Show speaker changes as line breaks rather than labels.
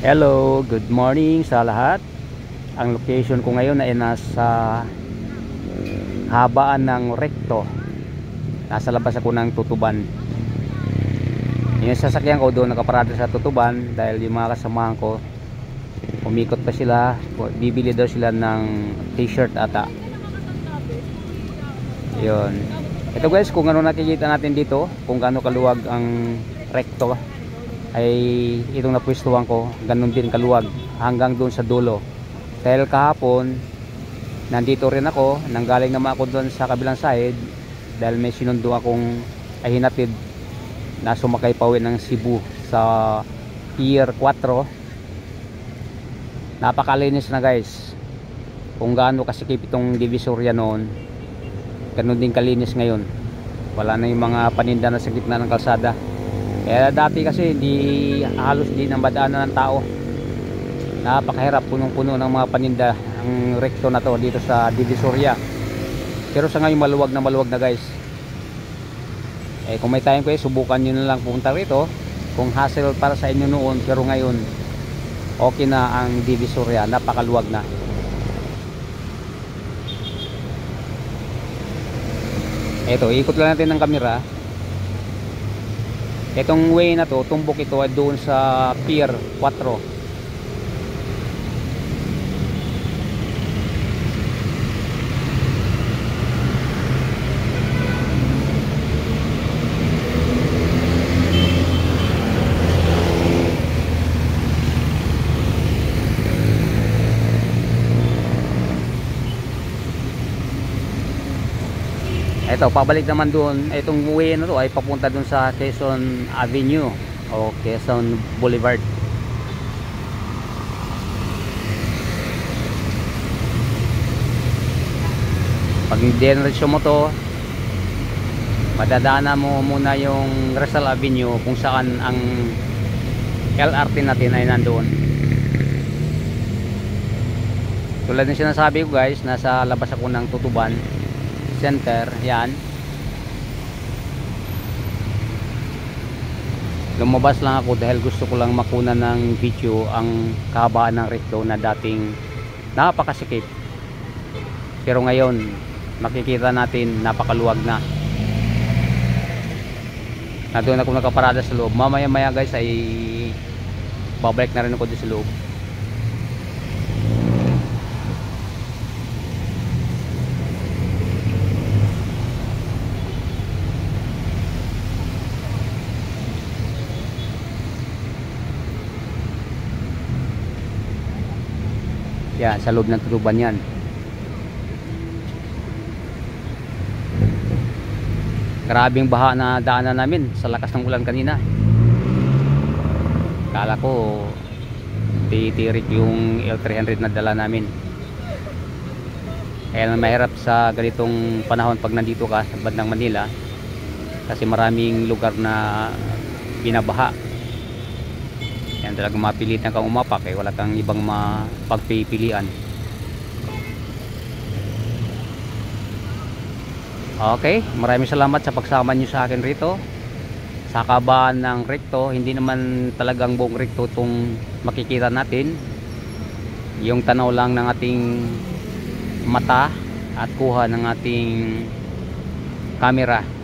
Hello, good morning sa lahat. Ang location ko ngayon ay nasa habaan ng Recto. Nasa labas ako ng Tutuban. Yung sasakyan ko doon nakaparada sa Tutuban dahil yung mga kasamahan ko umikot pa sila, bibili daw sila ng t-shirt ata. Yun. Ito guys, kung ano nakikita natin dito, kung gaano kaluwag ang Recto, ay itong napwestuhan ko, ganun din kaluwag hanggang doon sa dulo. Dahil kahapon nandito rin ako, nanggaling naman ako doon sa kabilang side dahil may sinundo akong ay hinatid na sumakay pauwi ng Cebu sa Pier 4. Napakalinis na guys. Kung gaano kasikip itong Divisoria noon, ganun din kalinis ngayon. Wala na yung mga paninda na sa gitna ng kalsada. Kaya dati kasi halos di nang madaanan ng tao. Napakahirap, punong-puno ng mga paninda ang Recto na to dito sa Divisoria. Pero sa ngayon maluwag na guys. Kung may time ko subukan nyo na lang pumunta rito. Kung hassle para sa inyo noon, pero ngayon okay na ang Divisoria, napakaluwag na. Ito, ikot lang natin ng kamera. Itong way na to, tumbok ito ay doon sa Pier 4. Ito, pabalik naman doon. Itong way na to ay papunta doon sa Quezon Avenue o Quezon Boulevard. Pag diretso mo to, madadaanan mo muna yung Rizal Avenue kung saan ang LRT natin ay nandoon. Tulad ng sinasabi ko guys, nasa labas ako ng Tutuban Center, yan. Lumabas lang ako dahil gusto ko lang makuna ng video ang kahabaan ng Recto na dating napakasikip. Pero ngayon, makikita natin napakaluwag na. Doon ako nakaparada sa loob. Mamaya guys ay babalik na rin ako doon sa loob. Yan, sa loob ng Tutuban yan. Grabing baha na daanan namin sa lakas ng ulan kanina. Kala ko titirik yung L300 na dala namin. Kaya mahirap sa ganitong panahon pag nandito ka sa bandang Manila, kasi maraming lugar na binabaha. Yan, talagang mapilitan kang umapak, wala kang ibang mapagpipilian. Okay, maraming salamat sa pagsama nyo sa akin rito sa kabaan ng Recto. Hindi naman talagang buong Recto itong makikita natin, yung tanaw lang ng ating mata at kuha ng ating camera.